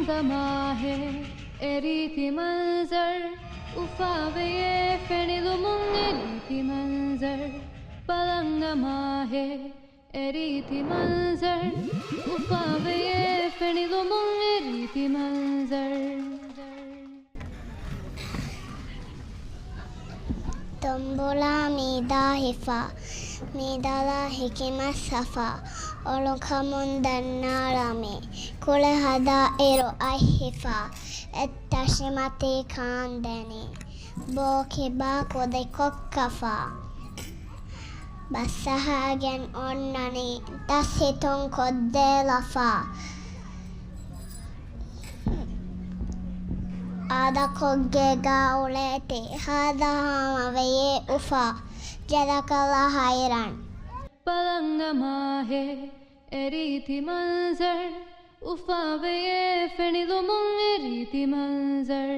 Balangamahe eriti manzar Ufaveye fenilumung eriti manzar Balangamahe eriti manzar Ufaveye fenilumung eriti manzar Tombola midahifa midala hikima safa Olukamundanarami kulehada ero aihifa ettashimati kandeni bokiba kode kokkafa basahagen onnani dasitun koddelafa ada kogge gauleti hada hamaveye ufa jadakala hayran Balangamahe eriti manzar Ufaveye fenilumung eriti manzar